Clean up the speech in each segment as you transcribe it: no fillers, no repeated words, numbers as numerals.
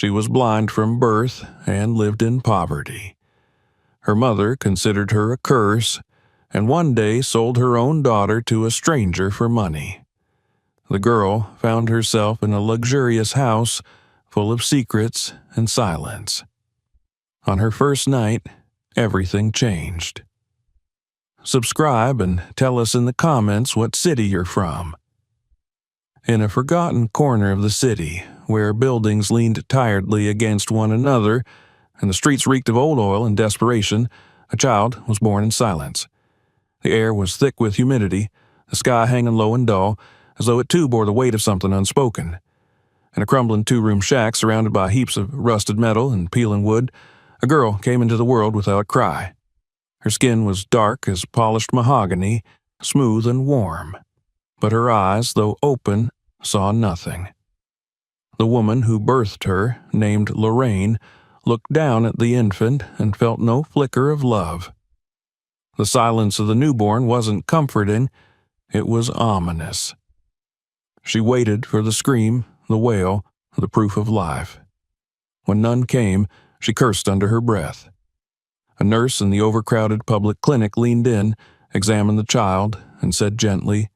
She was blind from birth and lived in poverty. Her mother considered her a curse, and one day sold her own daughter to a stranger for money. The girl found herself in a luxurious house full of secrets and silence. On her first night, everything changed. Subscribe and tell us in the comments what city you're from. In a forgotten corner of the city, where buildings leaned tiredly against one another and the streets reeked of old oil and desperation, a child was born in silence. The air was thick with humidity, the sky hanging low and dull, as though it too bore the weight of something unspoken. In a crumbling two-room shack surrounded by heaps of rusted metal and peeling wood, a girl came into the world without a cry. Her skin was dark as polished mahogany, smooth and warm. But her eyes, though open, saw nothing. The woman who birthed her, named Lorraine, looked down at the infant and felt no flicker of love. The silence of the newborn wasn't comforting, it was ominous. She waited for the scream, the wail, the proof of life. When none came, she cursed under her breath. A nurse in the overcrowded public clinic leaned in, examined the child, and said gently,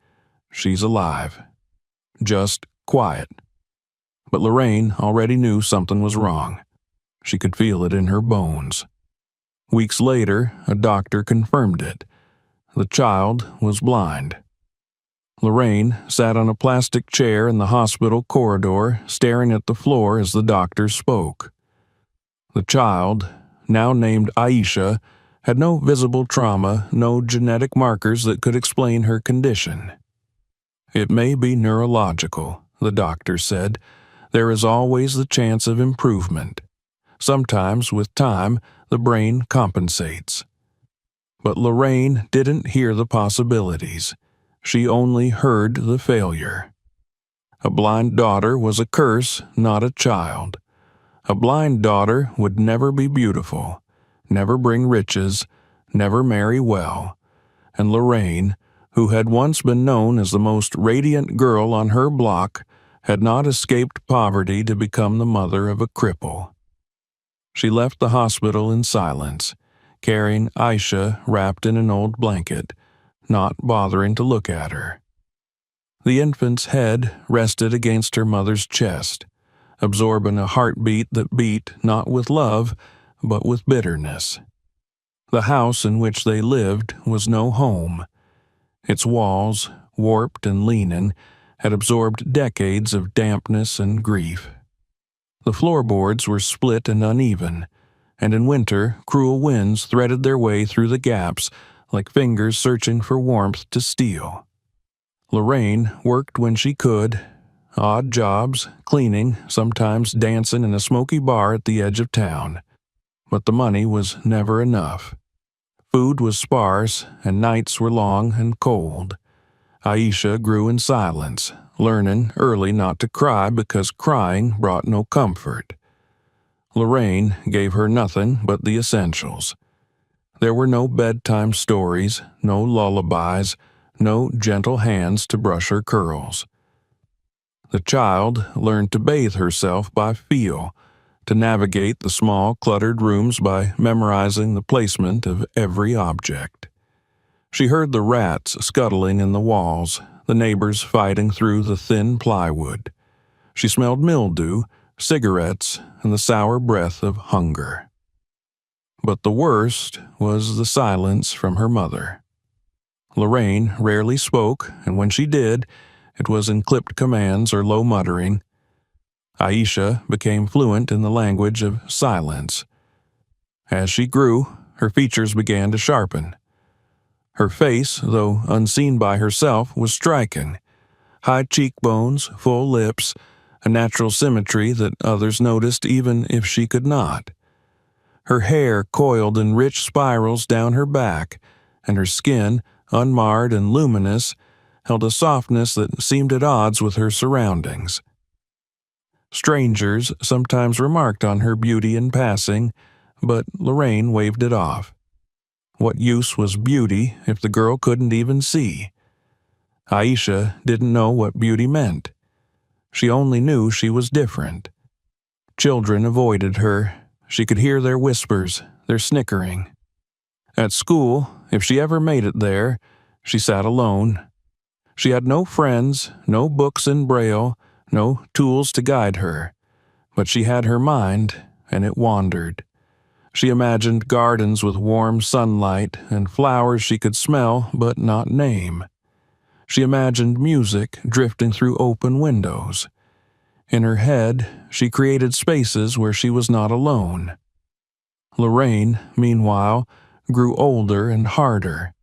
"She's alive. Just quiet." But Lorraine already knew something was wrong. She could feel it in her bones. Weeks later, a doctor confirmed it. The child was blind. Lorraine sat on a plastic chair in the hospital corridor, staring at the floor as the doctor spoke. The child, now named Aisha, had no visible trauma, no genetic markers that could explain her condition. "It may be neurological," the doctor said. "There is always the chance of improvement. Sometimes, with time, the brain compensates." But Lorraine didn't hear the possibilities. She only heard the failure. A blind daughter was a curse, not a child. A blind daughter would never be beautiful, never bring riches, never marry well, and Lorraine, who had once been known as the most radiant girl on her block, had not escaped poverty to become the mother of a cripple. She left the hospital in silence, carrying Aisha wrapped in an old blanket, not bothering to look at her. The infant's head rested against her mother's chest, absorbing a heartbeat that beat not with love, but with bitterness. The house in which they lived was no home. Its walls, warped and leaning, had absorbed decades of dampness and grief. The floorboards were split and uneven, and in winter cruel winds threaded their way through the gaps like fingers searching for warmth to steal. Lorraine worked when she could, odd jobs, cleaning, sometimes dancing in a smoky bar at the edge of town. But the money was never enough. Food was sparse, and nights were long and cold. Aisha grew in silence, learning early not to cry because crying brought no comfort. Lorraine gave her nothing but the essentials. There were no bedtime stories, no lullabies, no gentle hands to brush her curls. The child learned to bathe herself by feel, to navigate the small, cluttered rooms by memorizing the placement of every object. She heard the rats scuttling in the walls, the neighbors fighting through the thin plywood. She smelled mildew, cigarettes, and the sour breath of hunger. But the worst was the silence from her mother. Lorraine rarely spoke, and when she did, it was in clipped commands or low muttering. Aisha became fluent in the language of silence. As she grew, her features began to sharpen. Her face, though unseen by herself, was striking. High cheekbones, full lips, a natural symmetry that others noticed even if she could not. Her hair coiled in rich spirals down her back, and her skin, unmarred and luminous, held a softness that seemed at odds with her surroundings. Strangers sometimes remarked on her beauty in passing, but Lorraine waved it off. What use was beauty if the girl couldn't even see? Aisha didn't know what beauty meant. She only knew she was different. Children avoided her. She could hear their whispers, their snickering. At school, if she ever made it there, she sat alone. She had no friends, no books in Braille, no tools to guide her. But she had her mind, and it wandered. She imagined gardens with warm sunlight and flowers she could smell but not name. She imagined music drifting through open windows. In her head, she created spaces where she was not alone. Lorraine, meanwhile, grew older and harder.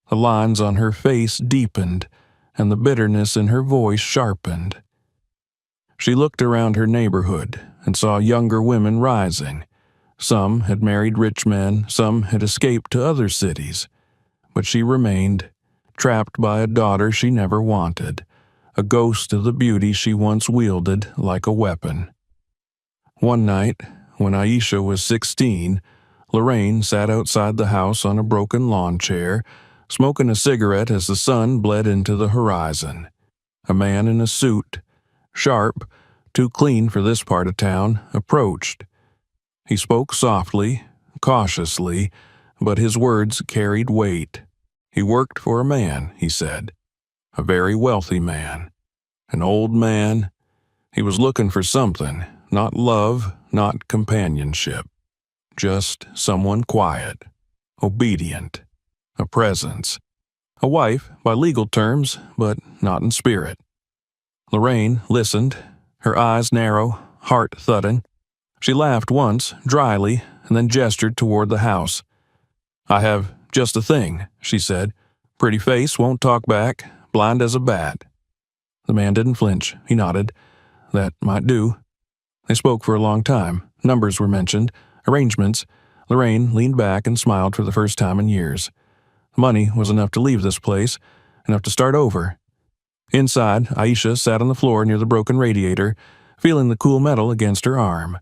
The lines on her face deepened, and the bitterness in her voice sharpened. She looked around her neighborhood and saw younger women rising. Some had married rich men, some had escaped to other cities. But she remained, trapped by a daughter she never wanted, a ghost of the beauty she once wielded like a weapon. One night, when Aisha was 16, Lorraine sat outside the house on a broken lawn chair, smoking a cigarette as the sun bled into the horizon. A man in a suit, sharp, too clean for this part of town, approached. He spoke softly, cautiously, but his words carried weight. He worked for a man, he said. A very wealthy man. An old man. He was looking for something, not love, not companionship. Just someone quiet, obedient, a presence. A wife by legal terms, but not in spirit. Lorraine listened, her eyes narrow, heart thudding. She laughed once, dryly, and then gestured toward the house. "I have just a thing," she said. "Pretty face, won't talk back, blind as a bat." The man didn't flinch. He nodded. That might do. They spoke for a long time. Numbers were mentioned, arrangements. Lorraine leaned back and smiled for the first time in years. The money was enough to leave this place, enough to start over. Inside, Aisha sat on the floor near the broken radiator, feeling the cool metal against her arm.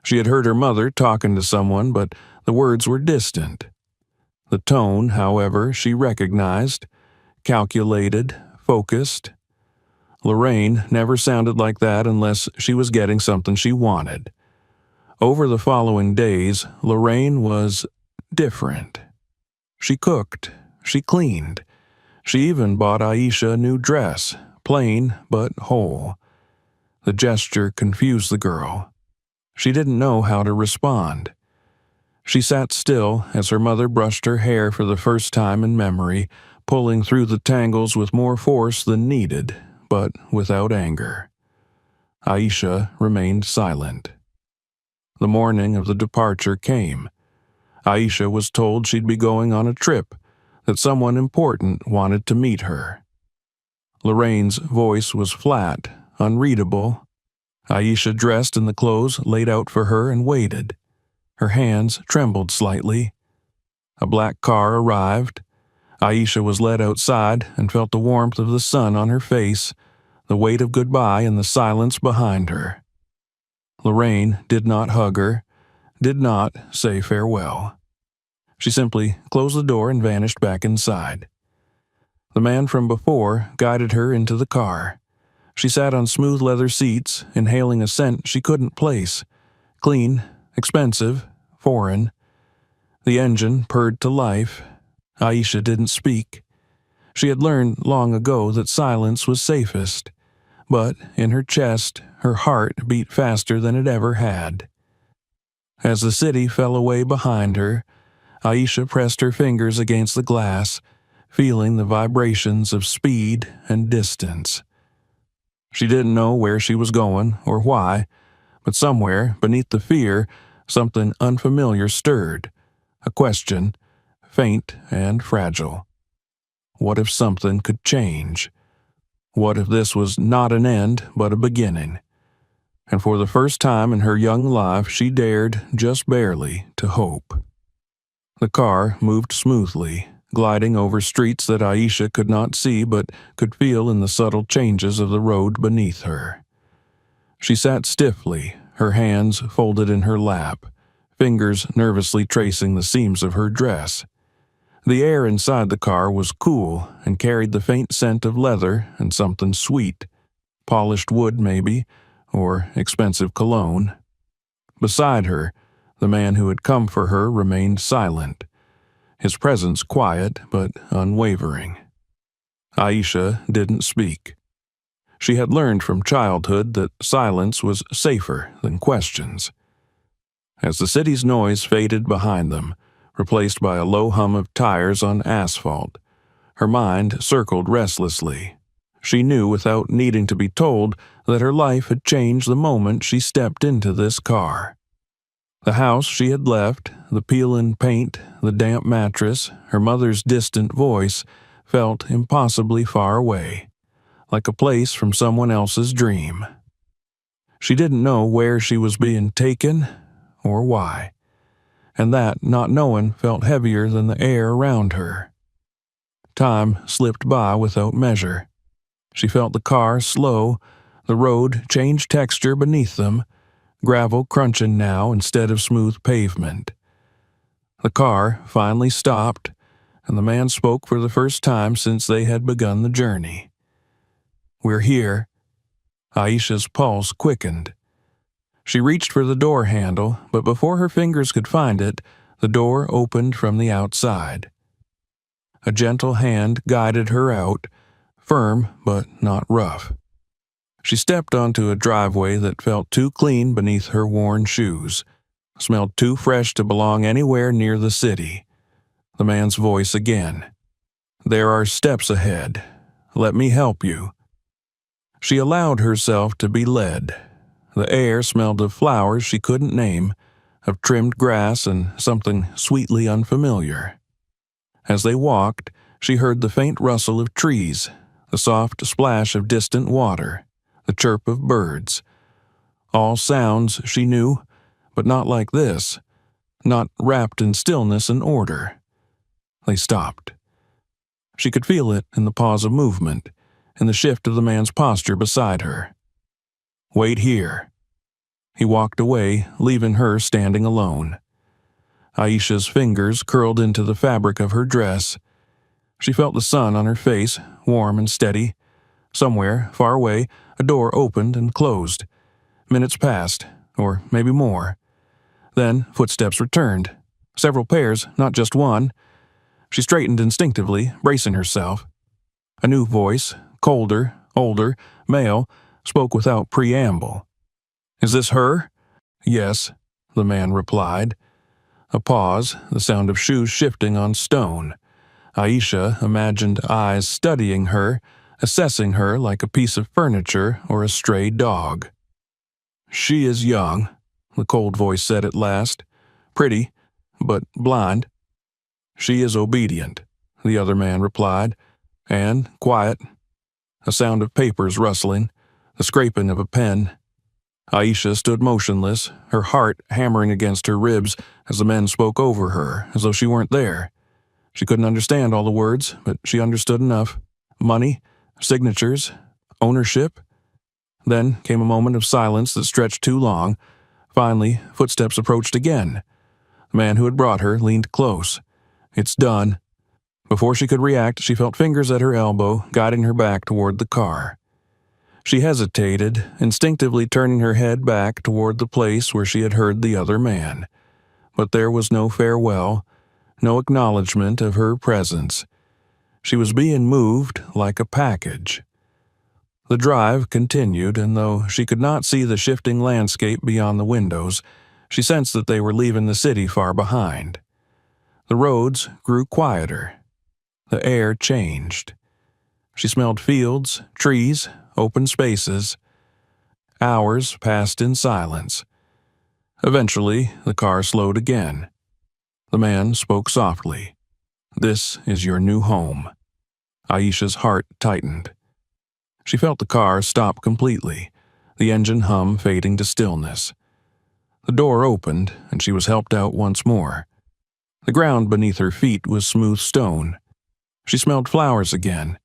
She had heard her mother talking to someone, but the words were distant. The tone, however, she recognized, calculated, focused. Lorraine never sounded like that unless she was getting something she wanted. Over the following days, Lorraine was different. She cooked, she cleaned. She even bought Aisha a new dress, plain but whole. The gesture confused the girl. She didn't know how to respond. She sat still as her mother brushed her hair for the first time in memory, pulling through the tangles with more force than needed, but without anger. Aisha remained silent. The morning of the departure came. Aisha was told she'd be going on a trip, that someone important wanted to meet her. Lorraine's voice was flat, unreadable. Aisha dressed in the clothes laid out for her and waited. Her hands trembled slightly. A black car arrived. Aisha was led outside and felt the warmth of the sun on her face, the weight of goodbye in the silence behind her. Lorraine did not hug her, did not say farewell. She simply closed the door and vanished back inside. The man from before guided her into the car. She sat on smooth leather seats, inhaling a scent she couldn't place. Clean, expensive, foreign. The engine purred to life. Aisha didn't speak. She had learned long ago that silence was safest. But in her chest, her heart beat faster than it ever had. As the city fell away behind her, Aisha pressed her fingers against the glass, feeling the vibrations of speed and distance. She didn't know where she was going or why, but somewhere beneath the fear, something unfamiliar stirred. A question, faint and fragile. What if something could change? What if this was not an end, but a beginning? And for the first time in her young life, she dared, just barely, to hope. The car moved smoothly, gliding over streets that Aisha could not see but could feel in the subtle changes of the road beneath her. She sat stiffly, her hands folded in her lap, fingers nervously tracing the seams of her dress. The air inside the car was cool and carried the faint scent of leather and something sweet, polished wood maybe, or expensive cologne. Beside her, the man who had come for her remained silent, his presence quiet but unwavering. Aisha didn't speak. She had learned from childhood that silence was safer than questions. As the city's noise faded behind them, replaced by a low hum of tires on asphalt, her mind circled restlessly. She knew without needing to be told that her life had changed the moment she stepped into this car. The house she had left, the peel-in paint, the damp mattress, her mother's distant voice felt impossibly far away, like a place from someone else's dream. She didn't know where she was being taken or why, and that not knowing felt heavier than the air around her. Time slipped by without measure. She felt the car slow, the road change texture beneath them, gravel crunching now instead of smooth pavement. The car finally stopped, and the man spoke for the first time since they had begun the journey. "We're here." Aisha's pulse quickened. She reached for the door handle, but before her fingers could find it, the door opened from the outside. A gentle hand guided her out, firm but not rough. She stepped onto a driveway that felt too clean beneath her worn shoes, smelled too fresh to belong anywhere near the city. The man's voice again. "There are steps ahead. Let me help you." She allowed herself to be led. The air smelled of flowers she couldn't name, of trimmed grass and something sweetly unfamiliar. As they walked, she heard the faint rustle of trees, the soft splash of distant water, the chirp of birds. All sounds she knew, but not like this, not wrapped in stillness and order. They stopped. She could feel it in the pause of movement, in the shift of the man's posture beside her. "Wait here." He walked away, leaving her standing alone. Aisha's fingers curled into the fabric of her dress. She felt the sun on her face, warm and steady. Somewhere, far away, a door opened and closed. Minutes passed, or maybe more. Then footsteps returned. Several pairs, not just one. She straightened instinctively, bracing herself. A new voice, colder, older, male, spoke without preamble. "Is this her?" "Yes," the man replied. A pause, the sound of shoes shifting on stone. Aisha imagined eyes studying her, assessing her like a piece of furniture or a stray dog. "She is young," the cold voice said at last. "Pretty, but blind." "She is obedient," the other man replied, "and quiet." A sound of papers rustling, the scraping of a pen. Aisha stood motionless, her heart hammering against her ribs as the men spoke over her, as though she weren't there. She couldn't understand all the words, but she understood enough. Money, signatures, ownership. Then came a moment of silence that stretched too long. Finally, footsteps approached again. The man who had brought her leaned close. "It's done." Before she could react, she felt fingers at her elbow, guiding her back toward the car. She hesitated, instinctively turning her head back toward the place where she had heard the other man. But there was no farewell, no acknowledgement of her presence. She was being moved like a package. The drive continued, and though she could not see the shifting landscape beyond the windows, she sensed that they were leaving the city far behind. The roads grew quieter. The air changed. She smelled fields, trees, open spaces. Hours passed in silence. Eventually, the car slowed again. The man spoke softly. "This is your new home." Aisha's heart tightened. She felt the car stop completely, the engine hum fading to stillness. The door opened, and she was helped out once more. The ground beneath her feet was smooth stone. She smelled flowers again,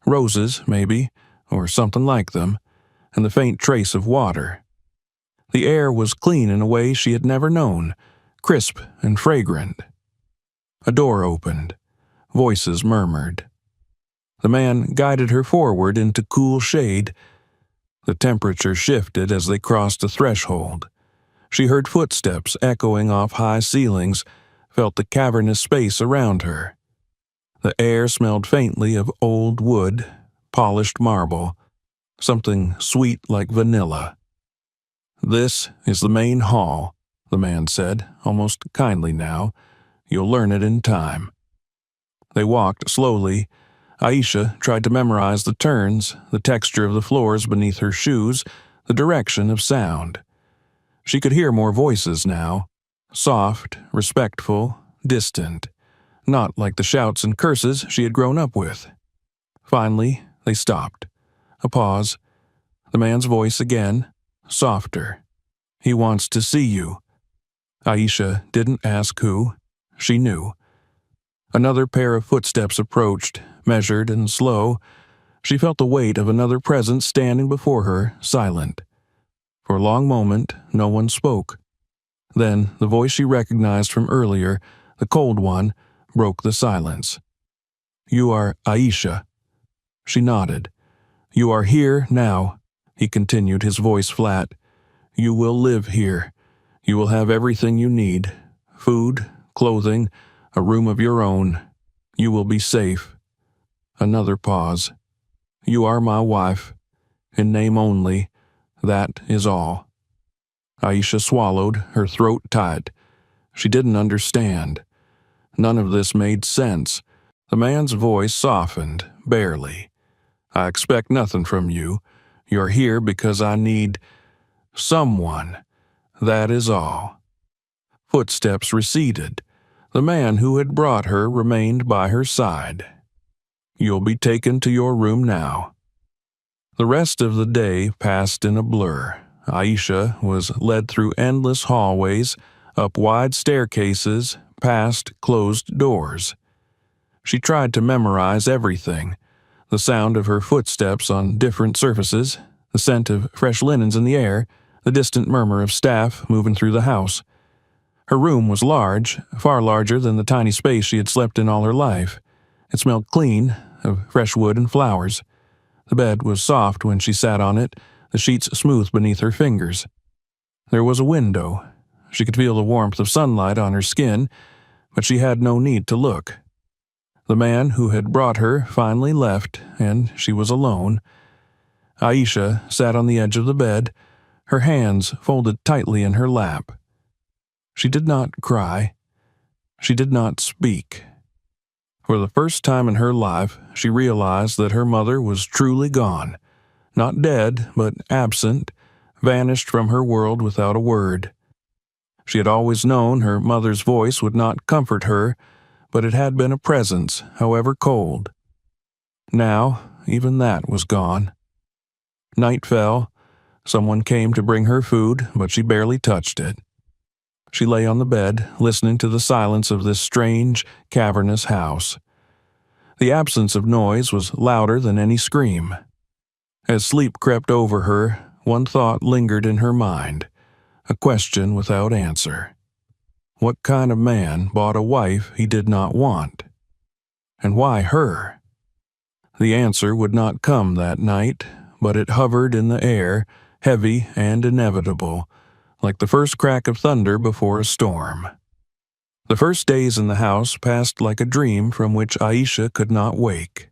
roses, maybe, or something like them, and the faint trace of water. The air was clean in a way she had never known, crisp and fragrant. A door opened. Voices murmured. The man guided her forward into cool shade. The temperature shifted as they crossed the threshold. She heard footsteps echoing off high ceilings, felt the cavernous space around her. The air smelled faintly of old wood, polished marble, something sweet like vanilla. "This is the main hall," the man said, almost kindly now. "You'll learn it in time." They walked slowly. Aisha tried to memorize the turns, the texture of the floors beneath her shoes, the direction of sound. She could hear more voices now, soft, respectful, distant, not like the shouts and curses she had grown up with. Finally, they stopped. A pause. The man's voice again, softer. "He wants to see you." Aisha didn't ask who. She knew. Another pair of footsteps approached, measured and slow. She felt the weight of another presence standing before her, silent. For a long moment, no one spoke. Then, the voice she recognized from earlier, the cold one, broke the silence. "You are Aisha." She nodded. "You are here now," he continued, his voice flat. "You will live here. You will have everything you need. Food, clothing, a room of your own. You will be safe." Another pause. "You are my wife. In name only. That is all." Aisha swallowed, her throat tight. She didn't understand. None of this made sense. The man's voice softened, barely. "I expect nothing from you. You're here because I need someone. That is all." Footsteps receded. The man who had brought her remained by her side. "You'll be taken to your room now." The rest of the day passed in a blur. Aisha was led through endless hallways, up wide staircases, past closed doors. She tried to memorize everything. The sound of her footsteps on different surfaces, the scent of fresh linens in the air, the distant murmur of staff moving through the house. Her room was large, far larger than the tiny space she had slept in all her life. It smelled clean, of fresh wood and flowers. The bed was soft when she sat on it, the sheets smooth beneath her fingers. There was a window. She could feel the warmth of sunlight on her skin, but she had no need to look. The man who had brought her finally left, and she was alone. Aisha sat on the edge of the bed, her hands folded tightly in her lap. She did not cry. She did not speak. For the first time in her life, she realized that her mother was truly gone. Not dead, but absent, vanished from her world without a word. She had always known her mother's voice would not comfort her, but it had been a presence, however cold. Now, even that was gone. Night fell. Someone came to bring her food, but she barely touched it. She lay on the bed, listening to the silence of this strange, cavernous house. The absence of noise was louder than any scream. As sleep crept over her, one thought lingered in her mind, a question without answer. What kind of man bought a wife he did not want? And why her? The answer would not come that night, but it hovered in the air, heavy and inevitable, like the first crack of thunder before a storm. The first days in the house passed like a dream from which Aisha could not wake.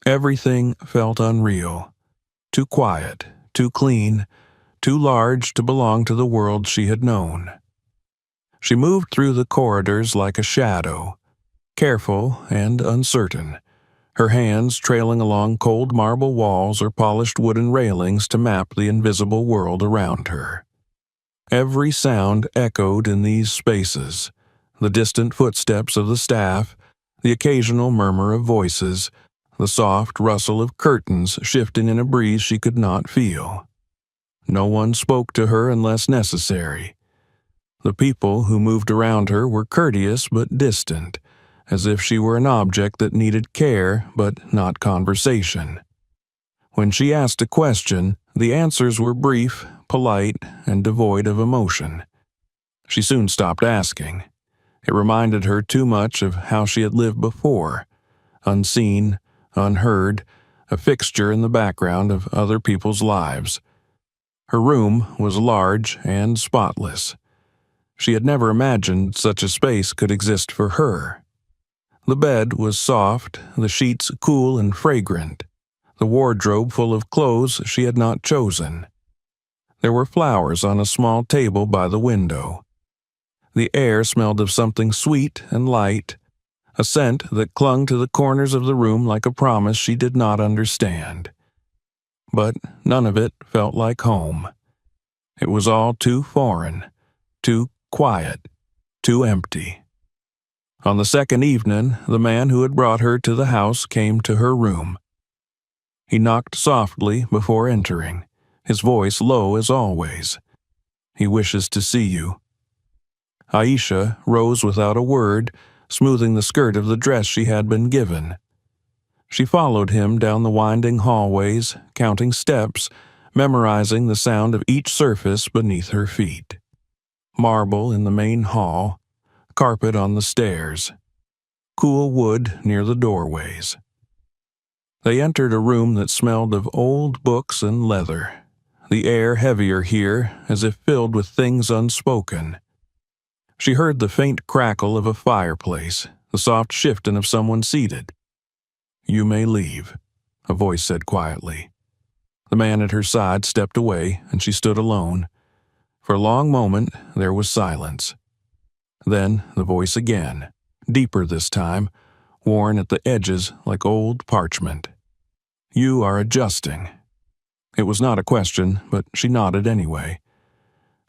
Everything felt unreal, too quiet, too clean, too large to belong to the world she had known. She moved through the corridors like a shadow, careful and uncertain, her hands trailing along cold marble walls or polished wooden railings to map the invisible world around her. Every sound echoed in these spaces, the distant footsteps of the staff, the occasional murmur of voices, the soft rustle of curtains shifting in a breeze she could not feel. No one spoke to her unless necessary. The people who moved around her were courteous but distant, as if she were an object that needed care but not conversation. When she asked a question, the answers were brief, polite, and devoid of emotion. She soon stopped asking. It reminded her too much of how she had lived before, unseen, unheard, a fixture in the background of other people's lives. Her room was large and spotless. She had never imagined such a space could exist for her. The bed was soft, the sheets cool and fragrant, the wardrobe full of clothes she had not chosen. There were flowers on a small table by the window. The air smelled of something sweet and light, a scent that clung to the corners of the room like a promise she did not understand. But none of it felt like home. It was all too foreign, too quiet, too empty. On the second evening, the man who had brought her to the house came to her room. He knocked softly before entering, his voice low as always. "He wishes to see you." Aisha rose without a word, smoothing the skirt of the dress she had been given. She followed him down the winding hallways, counting steps, memorizing the sound of each surface beneath her feet. Marble in the main hall, carpet on the stairs, cool wood near the doorways. They entered a room that smelled of old books and leather, the air heavier here, as if filled with things unspoken. She heard the faint crackle of a fireplace, the soft shifting of someone seated. "You may leave," a voice said quietly. The man at her side stepped away, and she stood alone. For a long moment there was silence. Then the voice again, deeper this time, worn at the edges like old parchment. "You are adjusting." It was not a question, but she nodded anyway.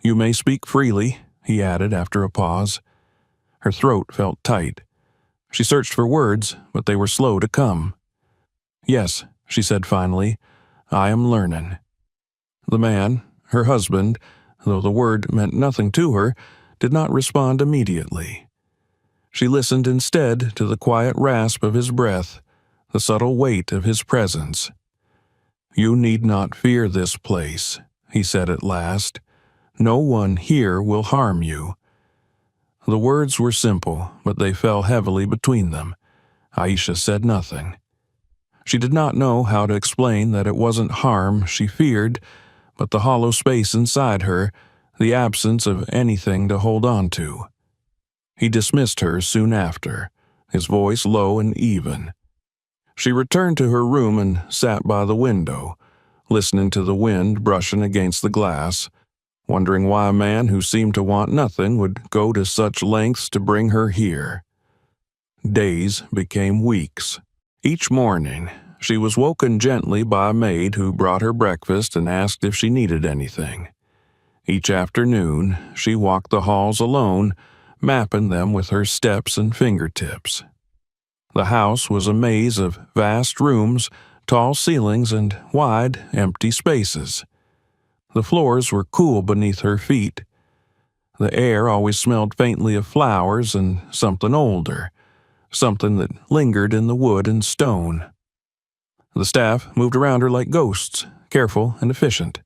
"You may speak freely," he added after a pause. Her throat felt tight. She searched for words, but they were slow to come. "Yes," she said finally, "I am learning." The man, her husband, though the word meant nothing to her, did not respond immediately. She listened instead to the quiet rasp of his breath, the subtle weight of his presence. "You need not fear this place," he said at last. "No one here will harm you." The words were simple, but they fell heavily between them. Aisha said nothing. She did not know how to explain that it wasn't harm she feared, but the hollow space inside her, the absence of anything to hold on to. He dismissed her soon after, his voice low and even. She returned to her room and sat by the window, listening to the wind brushing against the glass, wondering why a man who seemed to want nothing would go to such lengths to bring her here. Days became weeks. Each morning, she was woken gently by a maid who brought her breakfast and asked if she needed anything. Each afternoon, she walked the halls alone, mapping them with her steps and fingertips. The house was a maze of vast rooms, tall ceilings, and wide, empty spaces. The floors were cool beneath her feet. The air always smelled faintly of flowers and something older, something that lingered in the wood and stone. The staff moved around her like ghosts, careful and efficient.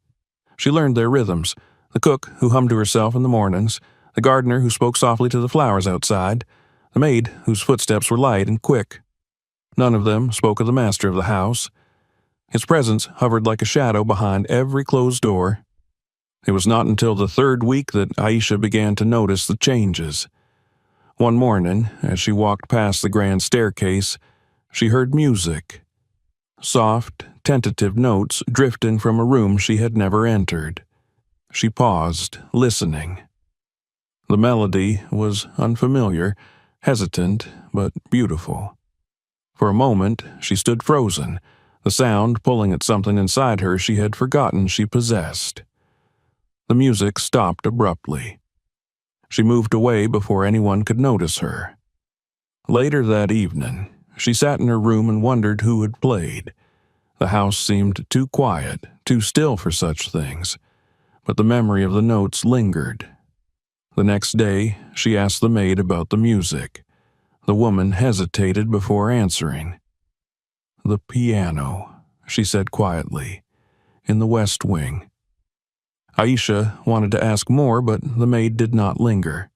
She learned their rhythms, the cook who hummed to herself in the mornings, the gardener who spoke softly to the flowers outside, the maid whose footsteps were light and quick. None of them spoke of the master of the house. His presence hovered like a shadow behind every closed door. It was not until the third week that Aisha began to notice the changes. One morning, as she walked past the grand staircase, she heard music. Soft, tentative notes drifting from a room she had never entered. She paused, listening. The melody was unfamiliar, hesitant, but beautiful. For a moment, she stood frozen, the sound pulling at something inside her she had forgotten she possessed. The music stopped abruptly. She moved away before anyone could notice her. Later that evening, she sat in her room and wondered who had played. The house seemed too quiet, too still for such things, but the memory of the notes lingered. The next day, she asked the maid about the music. The woman hesitated before answering. "The piano," she said quietly, "in the west wing." Aisha wanted to ask more, but the maid did not linger.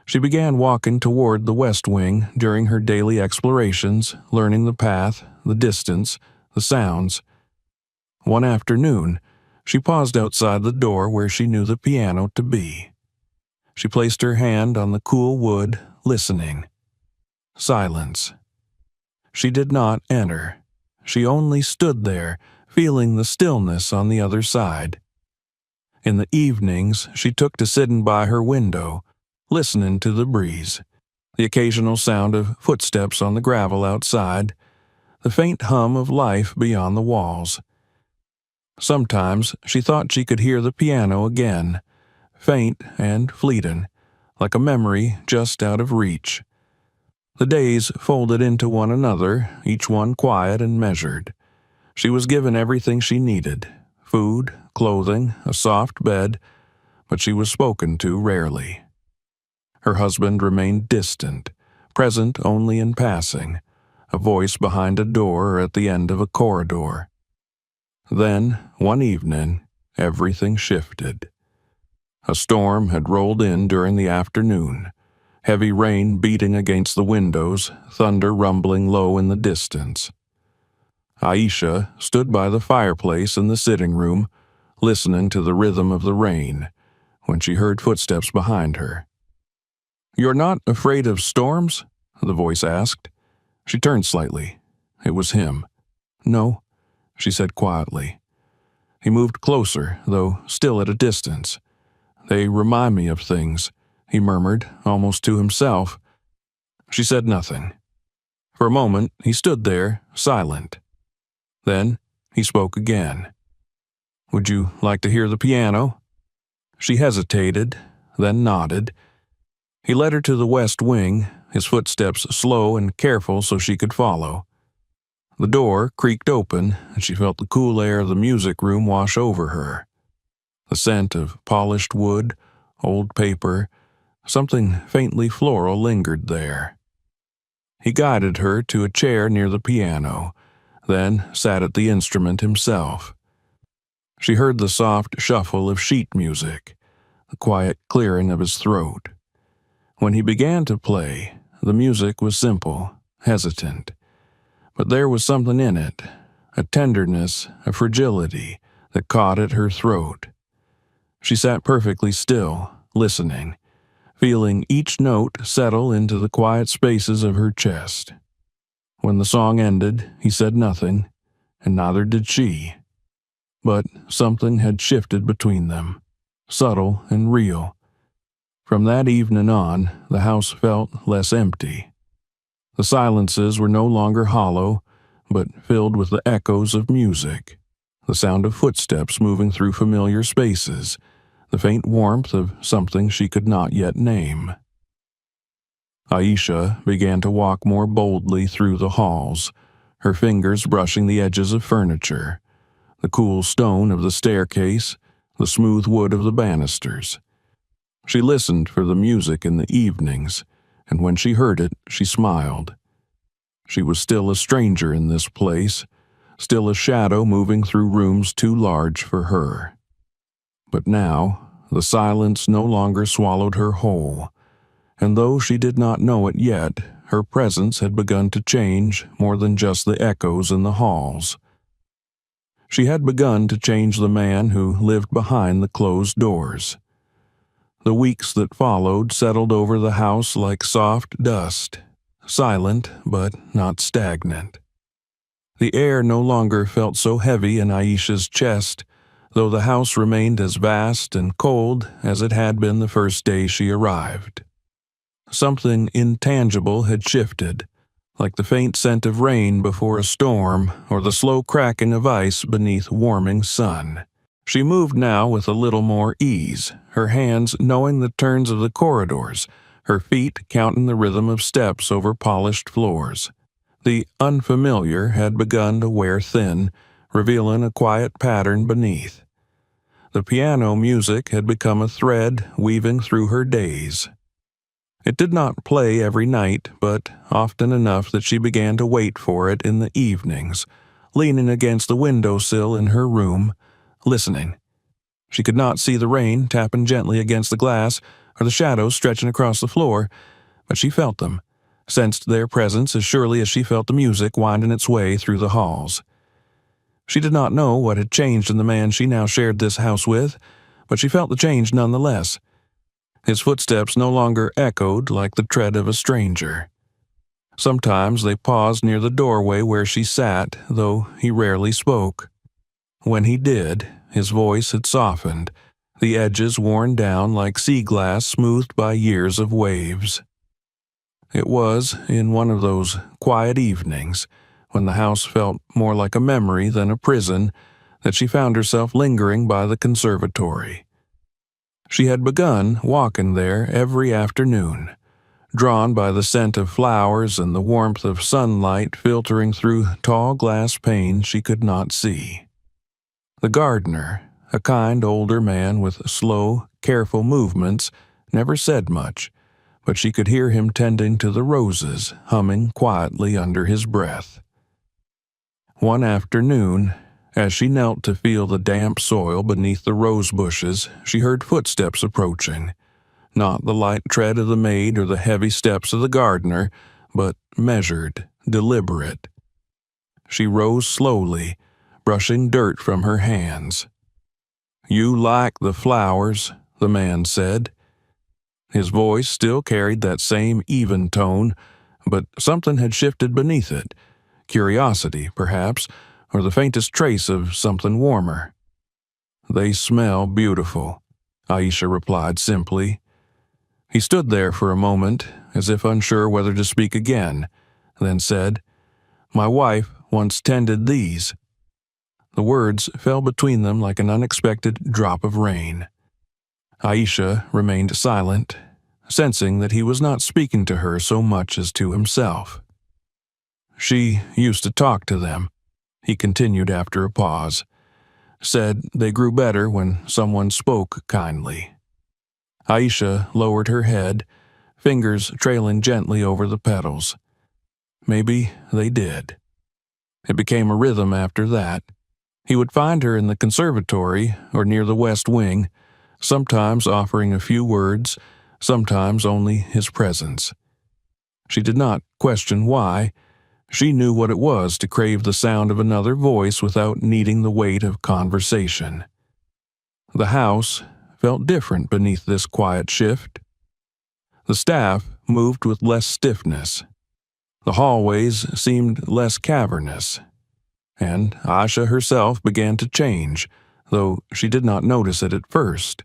She began walking toward the west wing during her daily explorations, learning the path, the distance, the sounds. One afternoon, she paused outside the door where she knew the piano to be. She placed her hand on the cool wood, listening. Silence. She did not enter. She only stood there, feeling the stillness on the other side. In the evenings, she took to sitting by her window, listening to the breeze, the occasional sound of footsteps on the gravel outside, the faint hum of life beyond the walls. Sometimes she thought she could hear the piano again, faint and fleeting, like a memory just out of reach. The days folded into one another, each one quiet and measured. She was given everything she needed: food, clothing, a soft bed, but she was spoken to rarely. Her husband remained distant, present only in passing, a voice behind a door or at the end of a corridor. Then, one evening, everything shifted. A storm had rolled in during the afternoon, heavy rain beating against the windows, thunder rumbling low in the distance. Aisha stood by the fireplace in the sitting room, listening to the rhythm of the rain, when she heard footsteps behind her. "You're not afraid of storms?" the voice asked. She turned slightly. It was him. "No," she said quietly. He moved closer, though still at a distance. "They remind me of things," he murmured, almost to himself. She said nothing. For a moment, he stood there, silent. Then he spoke again. "Would you like to hear the piano?" She hesitated, then nodded. He led her to the west wing, his footsteps slow and careful so she could follow. The door creaked open, and she felt the cool air of the music room wash over her. The scent of polished wood, old paper, something faintly floral lingered there. He guided her to a chair near the piano, then sat at the instrument himself. She heard the soft shuffle of sheet music, the quiet clearing of his throat. When he began to play, the music was simple, hesitant, but there was something in it, a tenderness, a fragility that caught at her throat. She sat perfectly still, listening, feeling each note settle into the quiet spaces of her chest. When the song ended, he said nothing, and neither did she. But something had shifted between them, subtle and real. From that evening on, the house felt less empty. The silences were no longer hollow, but filled with the echoes of music, the sound of footsteps moving through familiar spaces, the faint warmth of something she could not yet name. Aisha began to walk more boldly through the halls, her fingers brushing the edges of furniture, the cool stone of the staircase, the smooth wood of the banisters. She listened for the music in the evenings, and when she heard it, she smiled. She was still a stranger in this place, still a shadow moving through rooms too large for her. But now, the silence no longer swallowed her whole, and though she did not know it yet, her presence had begun to change more than just the echoes in the halls. She had begun to change the man who lived behind the closed doors. The weeks that followed settled over the house like soft dust, silent but not stagnant. The air no longer felt so heavy in Aisha's chest, though the house remained as vast and cold as it had been the first day she arrived. Something intangible had shifted, like the faint scent of rain before a storm or the slow cracking of ice beneath warming sun. She moved now with a little more ease, her hands knowing the turns of the corridors, her feet counting the rhythm of steps over polished floors. The unfamiliar had begun to wear thin, revealing a quiet pattern beneath. The piano music had become a thread weaving through her days. It did not play every night, but often enough that she began to wait for it in the evenings, leaning against the windowsill in her room, listening. She could not see the rain tapping gently against the glass or the shadows stretching across the floor, but she felt them, sensed their presence as surely as she felt the music winding its way through the halls. She did not know what had changed in the man she now shared this house with, but she felt the change nonetheless. His footsteps no longer echoed like the tread of a stranger. Sometimes they paused near the doorway where she sat, though he rarely spoke. When he did, his voice had softened, the edges worn down like sea glass smoothed by years of waves. It was in one of those quiet evenings, when the house felt more like a memory than a prison, that she found herself lingering by the conservatory. She had begun walking there every afternoon, drawn by the scent of flowers and the warmth of sunlight filtering through tall glass panes she could not see. The gardener, a kind older man with slow, careful movements, never said much, but she could hear him tending to the roses, humming quietly under his breath. One afternoon, as she knelt to feel the damp soil beneath the rose bushes, she heard footsteps approaching. Not the light tread of the maid or the heavy steps of the gardener, but measured, deliberate. She rose slowly, brushing dirt from her hands. "You like the flowers," the man said. His voice still carried that same even tone, but something had shifted beneath it. Curiosity, perhaps, or the faintest trace of something warmer. "They smell beautiful," Aisha replied simply. He stood there for a moment, as if unsure whether to speak again, then said, "My wife once tended these." The words fell between them like an unexpected drop of rain. Aisha remained silent, sensing that he was not speaking to her so much as to himself. "She used to talk to them," he continued after a pause. "Said they grew better when someone spoke kindly." Aisha lowered her head, fingers trailing gently over the petals. Maybe they did. It became a rhythm after that. He would find her in the conservatory or near the west wing, sometimes offering a few words, sometimes only his presence. She did not question why. She knew what it was to crave the sound of another voice without needing the weight of conversation. The house felt different beneath this quiet shift. The staff moved with less stiffness. The hallways seemed less cavernous. And Aisha herself began to change, though she did not notice it at first.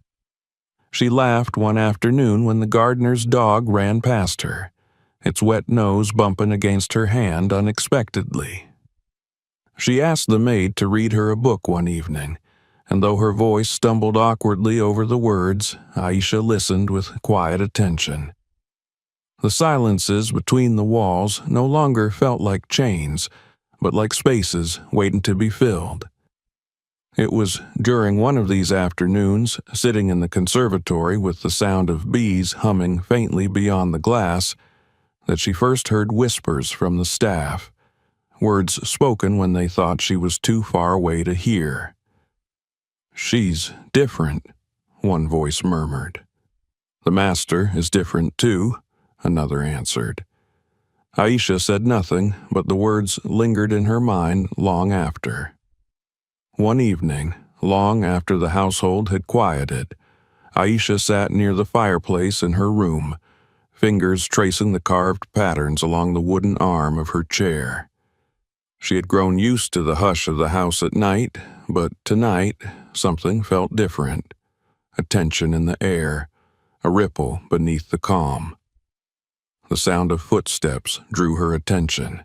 She laughed one afternoon when the gardener's dog ran past her, its wet nose bumping against her hand unexpectedly. She asked the maid to read her a book one evening, and though her voice stumbled awkwardly over the words, Aisha listened with quiet attention. The silences between the walls no longer felt like chains, but like spaces waiting to be filled. It was during one of these afternoons, sitting in the conservatory with the sound of bees humming faintly beyond the glass, that she first heard whispers from the staff, words spoken when they thought she was too far away to hear. "She's different," one voice murmured. "The master is different too," another answered. Aisha said nothing, but the words lingered in her mind long after. One evening, long after the household had quieted, Aisha sat near the fireplace in her room, fingers tracing the carved patterns along the wooden arm of her chair. She had grown used to the hush of the house at night, but tonight something felt different. A tension in the air, a ripple beneath the calm. The sound of footsteps drew her attention.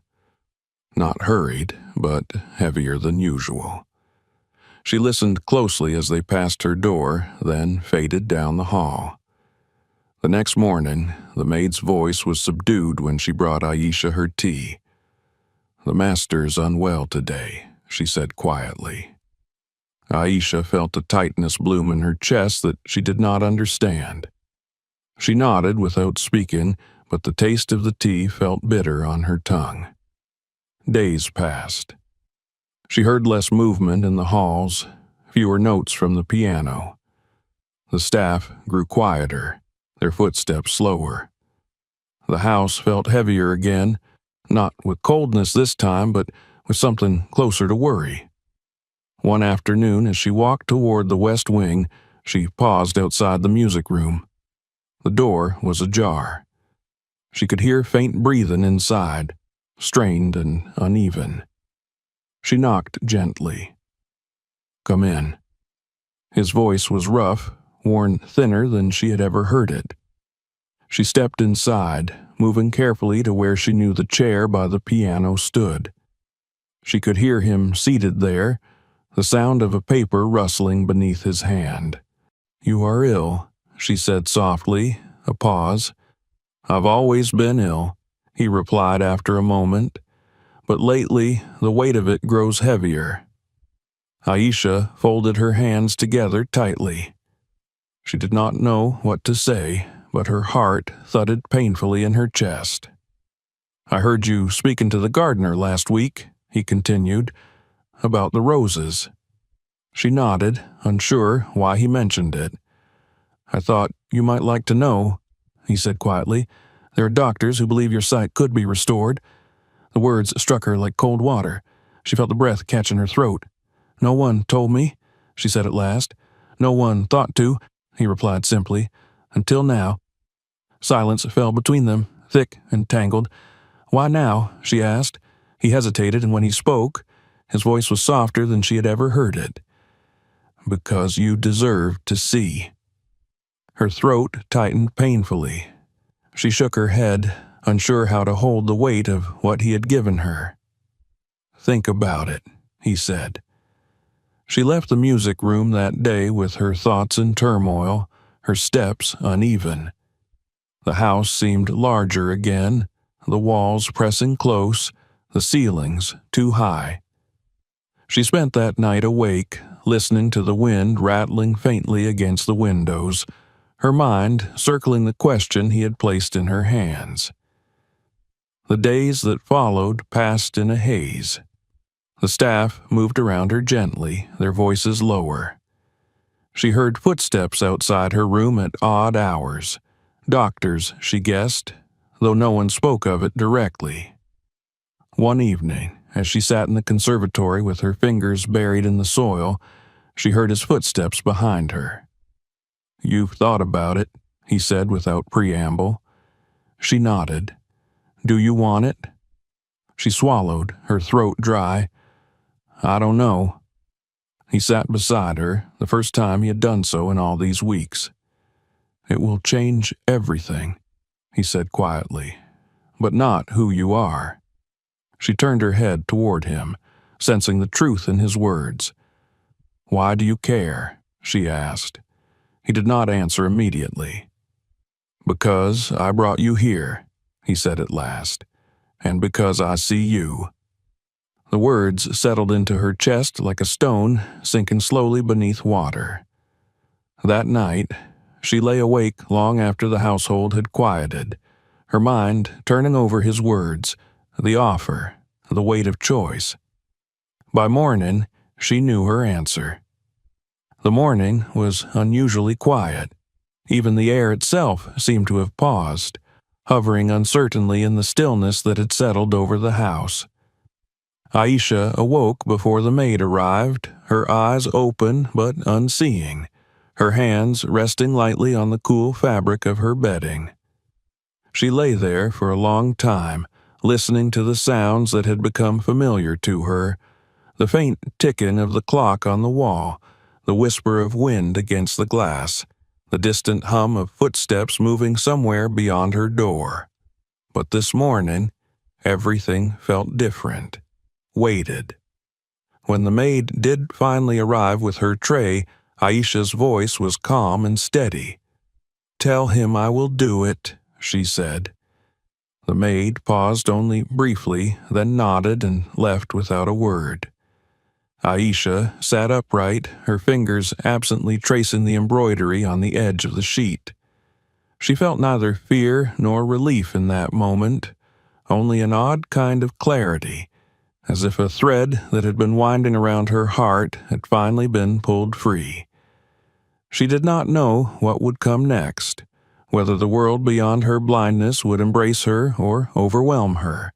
Not hurried, but heavier than usual. She listened closely as they passed her door, then faded down the hall. The next morning, the maid's voice was subdued when she brought Aisha her tea. "The master's unwell today," she said quietly. Aisha felt a tightness bloom in her chest that she did not understand. She nodded without speaking, but the taste of the tea felt bitter on her tongue. Days passed. She heard less movement in the halls, fewer notes from the piano. The staff grew quieter, their footsteps slower. The house felt heavier again, not with coldness this time, but with something closer to worry. One afternoon, as she walked toward the west wing, she paused outside the music room. The door was ajar. She could hear faint breathing inside, strained and uneven. She knocked gently. "Come in." His voice was rough, worn thinner than she had ever heard it. She stepped inside, moving carefully to where she knew the chair by the piano stood. She could hear him seated there, the sound of a paper rustling beneath his hand. "You are ill," she said softly, a pause. "I've always been ill," he replied after a moment, "but lately the weight of it grows heavier." Aisha folded her hands together tightly. She did not know what to say, but her heart thudded painfully in her chest. "I heard you speaking to the gardener last week," he continued, "about the roses." She nodded, unsure why he mentioned it. "I thought you might like to know," he said quietly. "There are doctors who believe your sight could be restored." The words struck her like cold water. She felt the breath catch in her throat. "No one told me," she said at last. "No one thought to," he replied simply. "Until now." Silence fell between them, thick and tangled. "Why now?" she asked. He hesitated, and when he spoke, his voice was softer than she had ever heard it. "Because you deserve to see." Her throat tightened painfully. She shook her head, unsure how to hold the weight of what he had given her. "Think about it," he said. She left the music room that day with her thoughts in turmoil, her steps uneven. The house seemed larger again, the walls pressing close, the ceilings too high. She spent that night awake, listening to the wind rattling faintly against the windows, her mind circling the question he had placed in her hands. The days that followed passed in a haze. The staff moved around her gently, their voices lower. She heard footsteps outside her room at odd hours. Doctors, she guessed, though no one spoke of it directly. One evening, as she sat in the conservatory with her fingers buried in the soil, she heard his footsteps behind her. "You've thought about it," he said without preamble. She nodded. "Do you want it?" She swallowed, her throat dry. "I don't know." He sat beside her, the first time he had done so in all these weeks. "It will change everything," he said quietly, "but not who you are." She turned her head toward him, sensing the truth in his words. "Why do you care?" she asked. He did not answer immediately. "Because I brought you here," he said at last, "and because I see you." The words settled into her chest like a stone sinking slowly beneath water. That night, she lay awake long after the household had quieted, her mind turning over his words, the offer, the weight of choice. By morning, she knew her answer. The morning was unusually quiet. Even the air itself seemed to have paused, hovering uncertainly in the stillness that had settled over the house. Aisha awoke before the maid arrived, her eyes open but unseeing, her hands resting lightly on the cool fabric of her bedding. She lay there for a long time, listening to the sounds that had become familiar to her, the faint ticking of the clock on the wall, the whisper of wind against the glass, the distant hum of footsteps moving somewhere beyond her door. But this morning, everything felt different. Waited. When the maid did finally arrive with her tray, Aisha's voice was calm and steady. "Tell him I will do it," she said. The maid paused only briefly, then nodded and left without a word. Aisha sat upright, her fingers absently tracing the embroidery on the edge of the sheet. She felt neither fear nor relief in that moment, only an odd kind of clarity, as if a thread that had been winding around her heart had finally been pulled free. She did not know what would come next, whether the world beyond her blindness would embrace her or overwhelm her,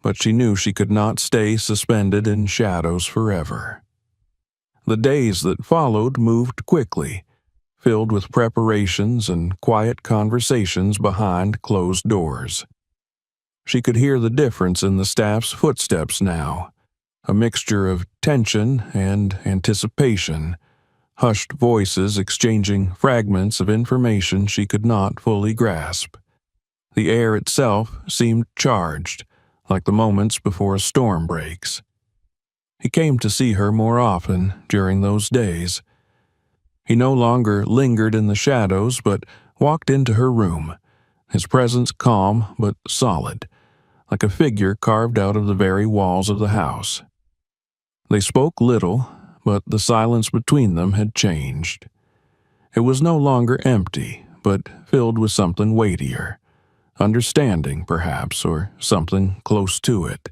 but she knew she could not stay suspended in shadows forever. The days that followed moved quickly, filled with preparations and quiet conversations behind closed doors. She could hear the difference in the staff's footsteps now, a mixture of tension and anticipation, hushed voices exchanging fragments of information she could not fully grasp. The air itself seemed charged, like the moments before a storm breaks. He came to see her more often during those days. He no longer lingered in the shadows, but walked into her room, his presence calm but solid, like a figure carved out of the very walls of the house. They spoke little, but the silence between them had changed. It was no longer empty, but filled with something weightier, understanding, perhaps, or something close to it.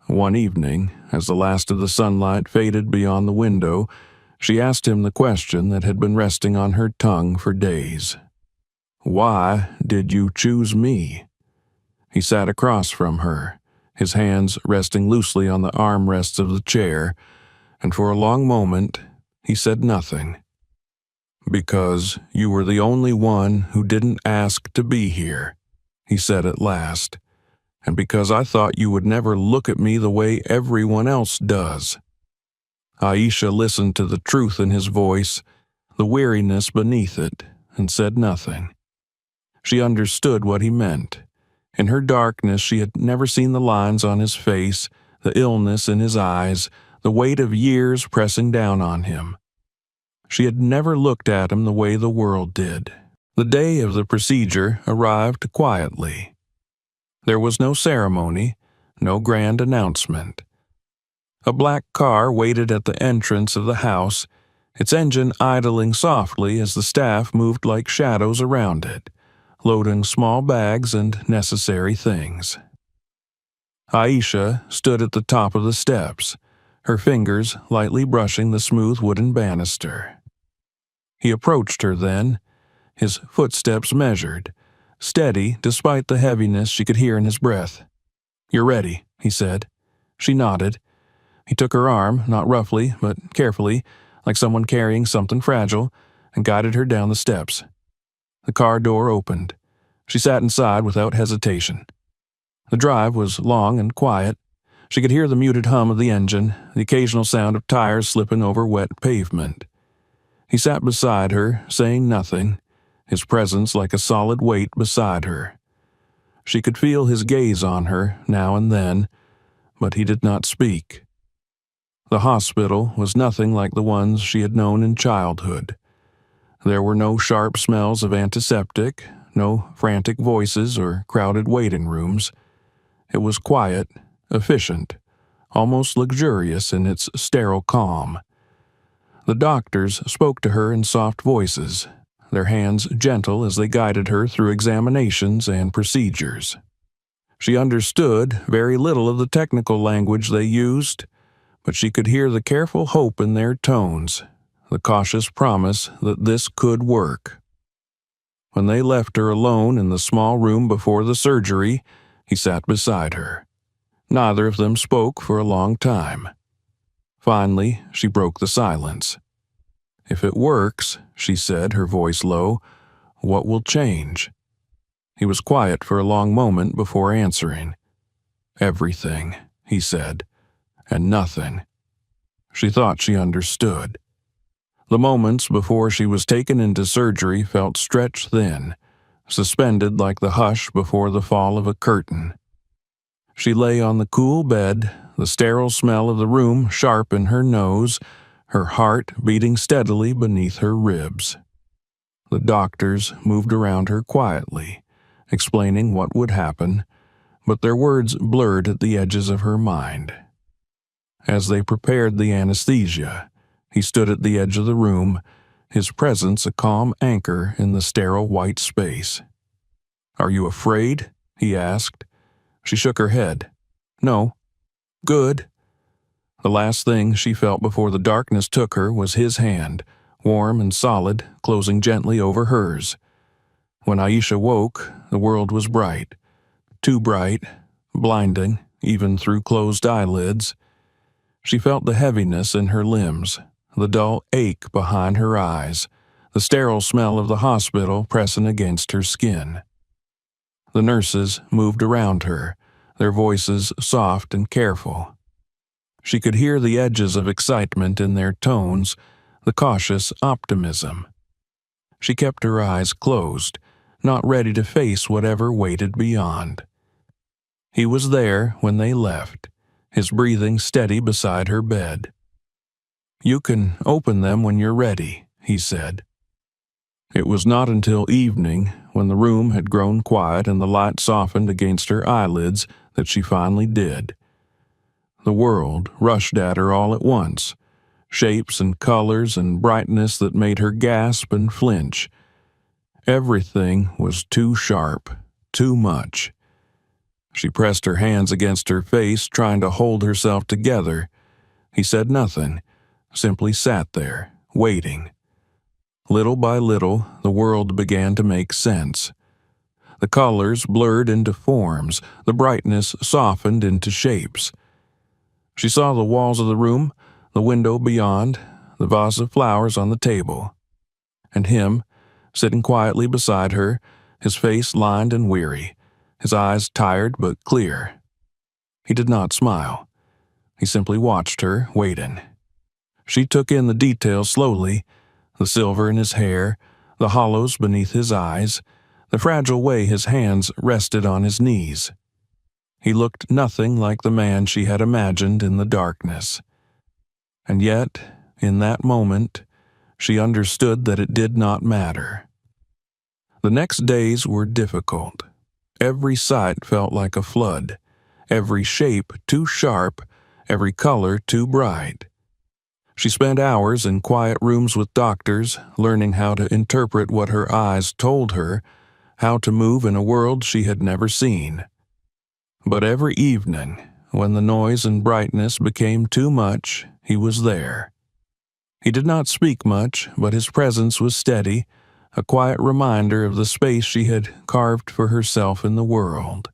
One evening, as the last of the sunlight faded beyond the window, she asked him the question that had been resting on her tongue for days. "Why did you choose me?" He sat across from her, his hands resting loosely on the armrests of the chair, and for a long moment he said nothing. "Because you were the only one who didn't ask to be here," he said at last, "and because I thought you would never look at me the way everyone else does." Aisha listened to the truth in his voice, the weariness beneath it, and said nothing. She understood what he meant. In her darkness, she had never seen the lines on his face, the illness in his eyes, the weight of years pressing down on him. She had never looked at him the way the world did. The day of the procedure arrived quietly. There was no ceremony, no grand announcement. A black car waited at the entrance of the house, its engine idling softly as the staff moved like shadows around it, loading small bags and necessary things. Aisha stood at the top of the steps, her fingers lightly brushing the smooth wooden banister. He approached her then, his footsteps measured, steady despite the heaviness she could hear in his breath. "You're ready," he said. She nodded. He took her arm, not roughly, but carefully, like someone carrying something fragile, and guided her down the steps. The car door opened. She sat inside without hesitation. The drive was long and quiet. She could hear the muted hum of the engine, the occasional sound of tires slipping over wet pavement. He sat beside her, saying nothing, his presence like a solid weight beside her. She could feel his gaze on her now and then, but he did not speak. The hospital was nothing like the ones she had known in childhood. There were no sharp smells of antiseptic, no frantic voices or crowded waiting rooms. It was quiet, efficient, almost luxurious in its sterile calm. The doctors spoke to her in soft voices, their hands gentle as they guided her through examinations and procedures. She understood very little of the technical language they used, but she could hear the careful hope in their tones, the cautious promise that this could work. When they left her alone in the small room before the surgery, he sat beside her. Neither of them spoke for a long time. Finally, she broke the silence. "If it works," she said, her voice low, "what will change?" He was quiet for a long moment before answering. "Everything," he said, "and nothing." She thought she understood. The moments before she was taken into surgery felt stretched thin, suspended like the hush before the fall of a curtain. She lay on the cool bed, the sterile smell of the room sharp in her nose, her heart beating steadily beneath her ribs. The doctors moved around her quietly, explaining what would happen, but their words blurred at the edges of her mind. As they prepared the anesthesia, he stood at the edge of the room, his presence a calm anchor in the sterile white space. "Are you afraid?" he asked. She shook her head. "No." "Good." The last thing she felt before the darkness took her was his hand, warm and solid, closing gently over hers. When Aisha woke, the world was bright. Too bright, blinding, even through closed eyelids. She felt the heaviness in her limbs, the dull ache behind her eyes, the sterile smell of the hospital pressing against her skin. The nurses moved around her, their voices soft and careful. She could hear the edges of excitement in their tones, the cautious optimism. She kept her eyes closed, not ready to face whatever waited beyond. He was there when they left, his breathing steady beside her bed. "You can open them when you're ready," he said. It was not until evening, when the room had grown quiet and the light softened against her eyelids, that she finally did. The world rushed at her all at once, shapes and colors and brightness that made her gasp and flinch. Everything was too sharp, too much. She pressed her hands against her face, trying to hold herself together. He said nothing, simply sat there, waiting. Little by little, the world began to make sense. The colors blurred into forms, the brightness softened into shapes. She saw the walls of the room, the window beyond, the vase of flowers on the table. And him, sitting quietly beside her, his face lined and weary, his eyes tired but clear. He did not smile. He simply watched her, waiting. She took in the details slowly, the silver in his hair, the hollows beneath his eyes, the fragile way his hands rested on his knees. He looked nothing like the man she had imagined in the darkness. And yet, in that moment, she understood that it did not matter. The next days were difficult. Every sight felt like a flood, every shape too sharp, every color too bright. She spent hours in quiet rooms with doctors, learning how to interpret what her eyes told her, how to move in a world she had never seen. But every evening, when the noise and brightness became too much, he was there. He did not speak much, but his presence was steady, a quiet reminder of the space she had carved for herself in the world.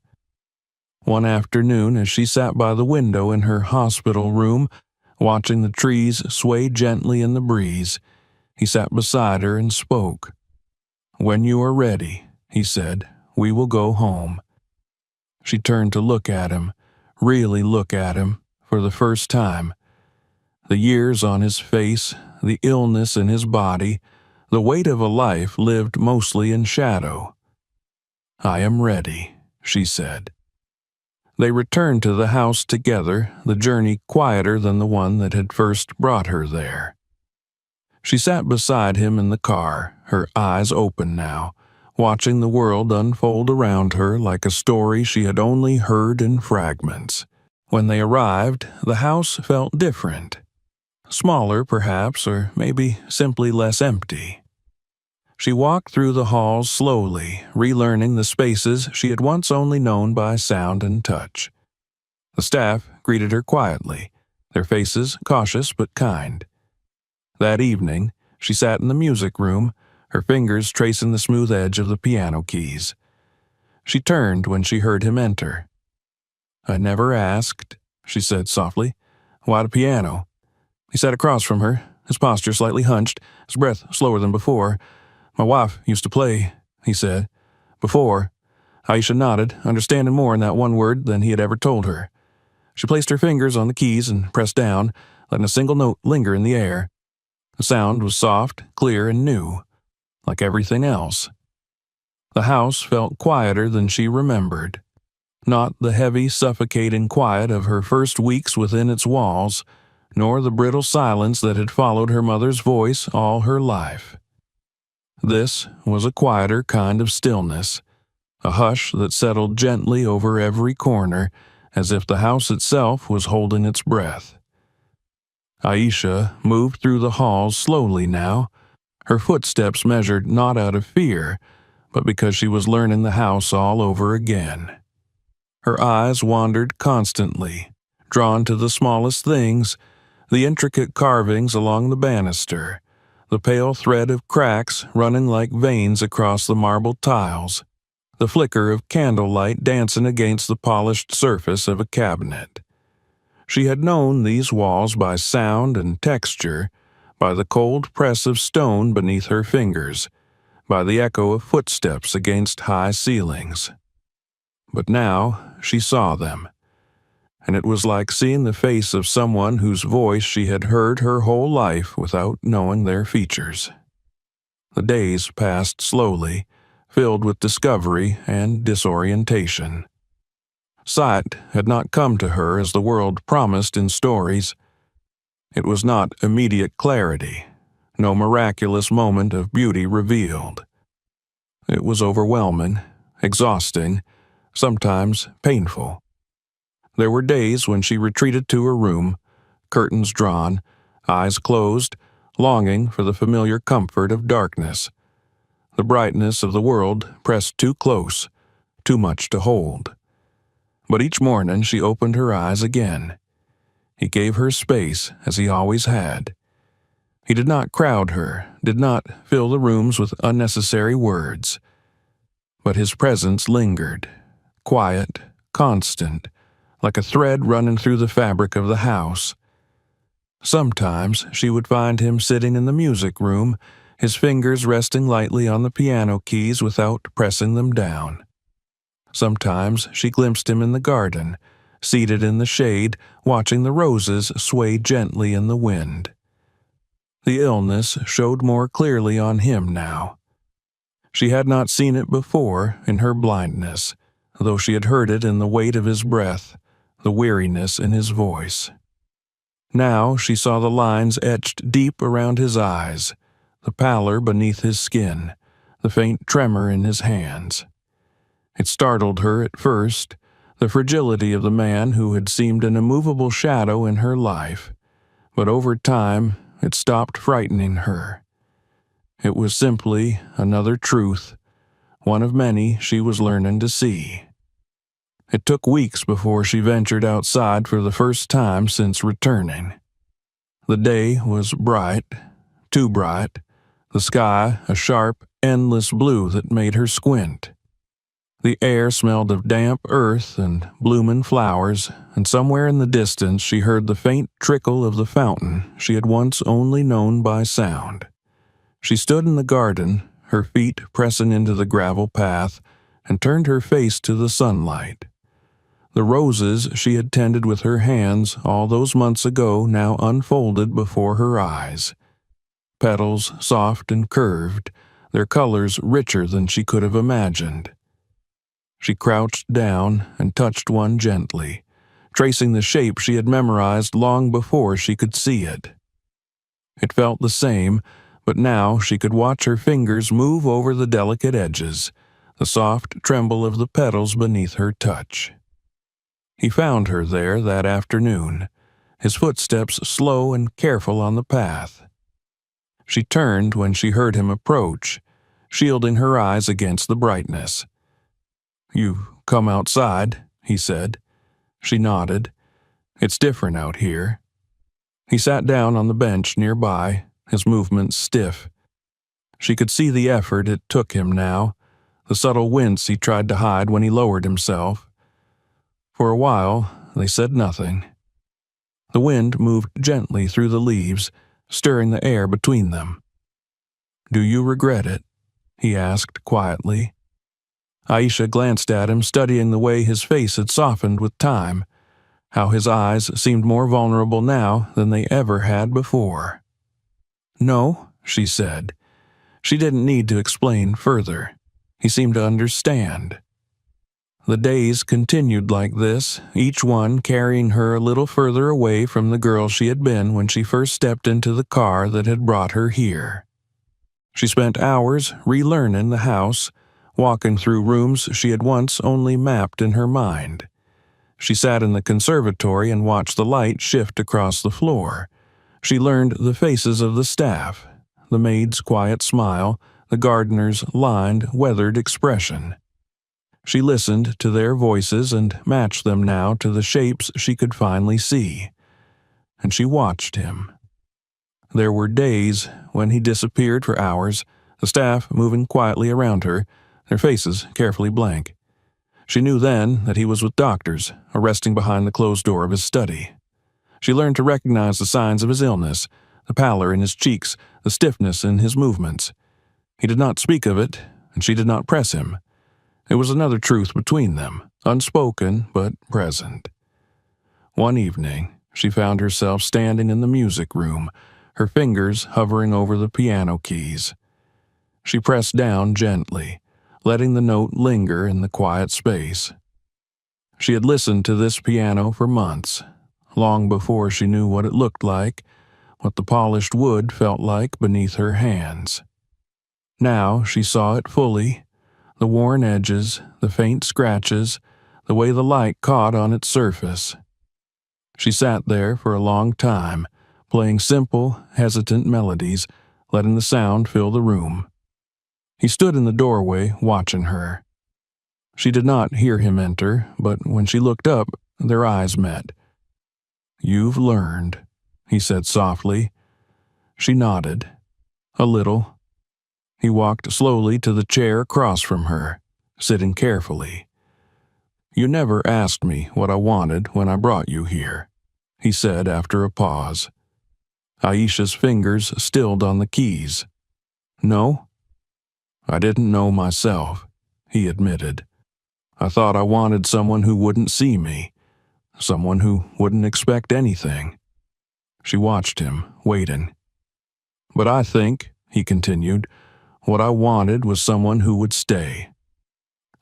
One afternoon, as she sat by the window in her hospital room, watching the trees sway gently in the breeze, he sat beside her and spoke. "When you are ready," he said, "we will go home." She turned to look at him, really look at him, for the first time. The years on his face, the illness in his body, the weight of a life lived mostly in shadow. "I am ready," she said. They returned to the house together, the journey quieter than the one that had first brought her there. She sat beside him in the car, her eyes open now, watching the world unfold around her like a story she had only heard in fragments. When they arrived, the house felt different. Smaller, perhaps, or maybe simply less empty. She walked through the halls slowly, relearning the spaces she had once only known by sound and touch. The staff greeted her quietly, their faces cautious but kind. That evening, she sat in the music room, her fingers tracing the smooth edge of the piano keys. She turned when she heard him enter. "I never asked," she said softly. "Why the piano?" He sat across from her, his posture slightly hunched, his breath slower than before. "My wife used to play," he said. "Before." Aisha nodded, understanding more in that one word than he had ever told her. She placed her fingers on the keys and pressed down, letting a single note linger in the air. The sound was soft, clear, and new, like everything else. The house felt quieter than she remembered. Not the heavy, suffocating quiet of her first weeks within its walls, nor the brittle silence that had followed her mother's voice all her life. This was a quieter kind of stillness, a hush that settled gently over every corner, as if the house itself was holding its breath. Aisha moved through the halls slowly now, her footsteps measured not out of fear, but because she was learning the house all over again. Her eyes wandered constantly, drawn to the smallest things, the intricate carvings along the banister, the pale thread of cracks running like veins across the marble tiles, the flicker of candlelight dancing against the polished surface of a cabinet. She had known these walls by sound and texture, by the cold press of stone beneath her fingers, by the echo of footsteps against high ceilings. But now she saw them, and it was like seeing the face of someone whose voice she had heard her whole life without knowing their features. The days passed slowly, filled with discovery and disorientation. Sight had not come to her as the world promised in stories. It was not immediate clarity, no miraculous moment of beauty revealed. It was overwhelming, exhausting, sometimes painful. There were days when she retreated to her room, curtains drawn, eyes closed, longing for the familiar comfort of darkness. The brightness of the world pressed too close, too much to hold. But each morning she opened her eyes again. He gave her space as he always had. He did not crowd her, did not fill the rooms with unnecessary words. But his presence lingered, quiet, constant, like a thread running through the fabric of the house. Sometimes she would find him sitting in the music room, his fingers resting lightly on the piano keys without pressing them down. Sometimes she glimpsed him in the garden, seated in the shade, watching the roses sway gently in the wind. The illness showed more clearly on him now. She had not seen it before in her blindness, though she had heard it in the weight of his breath, the weariness in his voice. Now she saw the lines etched deep around his eyes, the pallor beneath his skin, the faint tremor in his hands. It startled her at first, the fragility of the man who had seemed an immovable shadow in her life, but over time it stopped frightening her. It was simply another truth, one of many she was learning to see. It took weeks before she ventured outside for the first time since returning. The day was bright, too bright, the sky a sharp, endless blue that made her squint. The air smelled of damp earth and blooming flowers, and somewhere in the distance she heard the faint trickle of the fountain she had once only known by sound. She stood in the garden, her feet pressing into the gravel path, and turned her face to the sunlight. The roses she had tended with her hands all those months ago now unfolded before her eyes. Petals soft and curved, their colors richer than she could have imagined. She crouched down and touched one gently, tracing the shape she had memorized long before she could see it. It felt the same, but now she could watch her fingers move over the delicate edges, the soft tremble of the petals beneath her touch. He found her there that afternoon, his footsteps slow and careful on the path. She turned when she heard him approach, shielding her eyes against the brightness. "You've come outside," he said. She nodded. "It's different out here." He sat down on the bench nearby, his movements stiff. She could see the effort it took him now, the subtle wince he tried to hide when he lowered himself. For a while, they said nothing. The wind moved gently through the leaves, stirring the air between them. "Do you regret it?" he asked quietly. Aisha glanced at him, studying the way his face had softened with time, how his eyes seemed more vulnerable now than they ever had before. "No," she said. She didn't need to explain further. He seemed to understand. The days continued like this, each one carrying her a little further away from the girl she had been when she first stepped into the car that had brought her here. She spent hours relearning the house, walking through rooms she had once only mapped in her mind. She sat in the conservatory and watched the light shift across the floor. She learned the faces of the staff, the maid's quiet smile, the gardener's lined, weathered expression. She listened to their voices and matched them now to the shapes she could finally see. And she watched him. There were days when he disappeared for hours, the staff moving quietly around her, their faces carefully blank. She knew then that he was with doctors, resting behind the closed door of his study. She learned to recognize the signs of his illness, the pallor in his cheeks, the stiffness in his movements. He did not speak of it, and she did not press him. It was another truth between them, unspoken but present. One evening, she found herself standing in the music room, her fingers hovering over the piano keys. She pressed down gently, letting the note linger in the quiet space. She had listened to this piano for months, long before she knew what it looked like, what the polished wood felt like beneath her hands. Now she saw it fully, the worn edges, the faint scratches, the way the light caught on its surface. She sat there for a long time, playing simple, hesitant melodies, letting the sound fill the room. He stood in the doorway, watching her. She did not hear him enter, but when she looked up, their eyes met. "You've learned," he said softly. She nodded. "A little." He walked slowly to the chair across from her, sitting carefully. "You never asked me what I wanted when I brought you here," he said after a pause. Aisha's fingers stilled on the keys. "No?" "I didn't know myself," he admitted. "I thought I wanted someone who wouldn't see me, someone who wouldn't expect anything." She watched him, waiting. "But I think," he continued, "what I wanted was someone who would stay."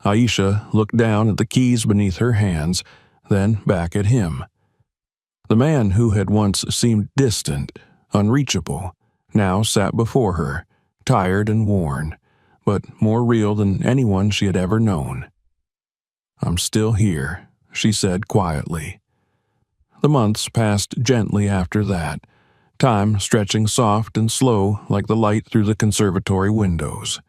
Aisha looked down at the keys beneath her hands, then back at him. The man who had once seemed distant, unreachable, now sat before her, tired and worn, but more real than anyone she had ever known. "I'm still here," she said quietly. The months passed gently after that, time stretching soft and slow like the light through the conservatory windows.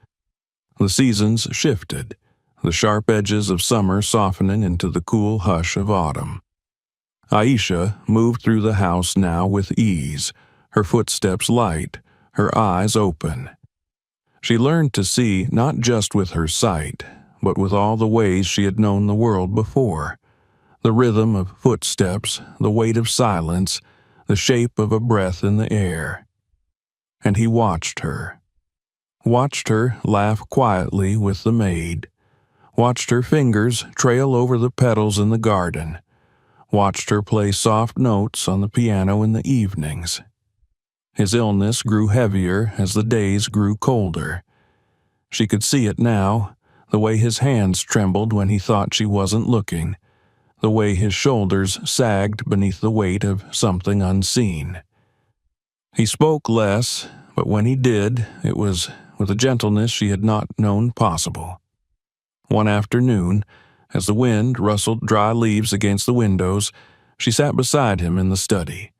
The seasons shifted, the sharp edges of summer softening into the cool hush of autumn. Aisha moved through the house now with ease, her footsteps light, her eyes open. She learned to see not just with her sight, but with all the ways she had known the world before. The rhythm of footsteps, the weight of silence, the shape of a breath in the air. And he watched her laugh quietly with the maid, watched her fingers trail over the petals in the garden, watched her play soft notes on the piano in the evenings. His illness grew heavier as the days grew colder. She could see it now, the way his hands trembled when he thought she wasn't looking, the way his shoulders sagged beneath the weight of something unseen. He spoke less, but when he did, it was with a gentleness she had not known possible. One afternoon, as the wind rustled dry leaves against the windows, she sat beside him in the study.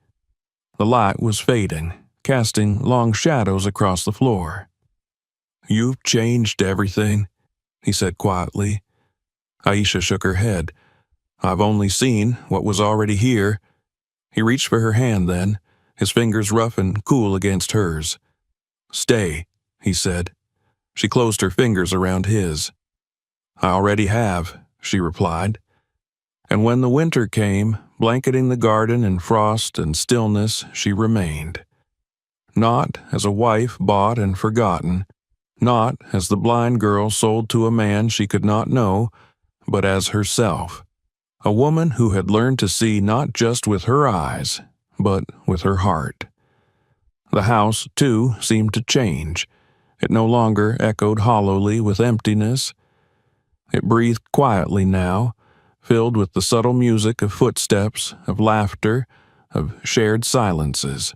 The light was fading, casting long shadows across the floor. "You've changed everything," he said quietly. Aisha shook her head. "I've only seen what was already here." He reached for her hand then, his fingers rough and cool against hers. "Stay," he said. She closed her fingers around his. "I already have," she replied. And when the winter came, blanketing the garden in frost and stillness, she remained. Not as a wife bought and forgotten, not as the blind girl sold to a man she could not know, but as herself, a woman who had learned to see not just with her eyes, but with her heart. The house, too, seemed to change. It no longer echoed hollowly with emptiness. It breathed quietly now, filled with the subtle music of footsteps, of laughter, of shared silences.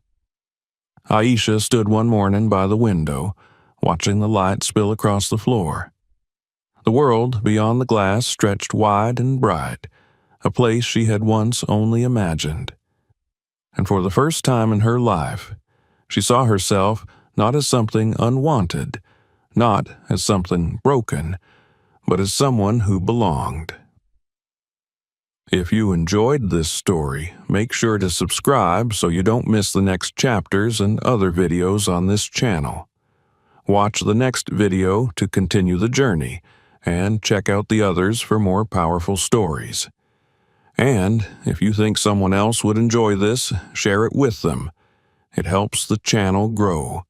Aisha stood one morning by the window, watching the light spill across the floor. The world beyond the glass stretched wide and bright, a place she had once only imagined. And for the first time in her life, she saw herself not as something unwanted, not as something broken, but as someone who belonged. If you enjoyed this story, make sure to subscribe so you don't miss the next chapters and other videos on this channel. Watch the next video to continue the journey, and check out the others for more powerful stories. And if you think someone else would enjoy this, share it with them. It helps the channel grow.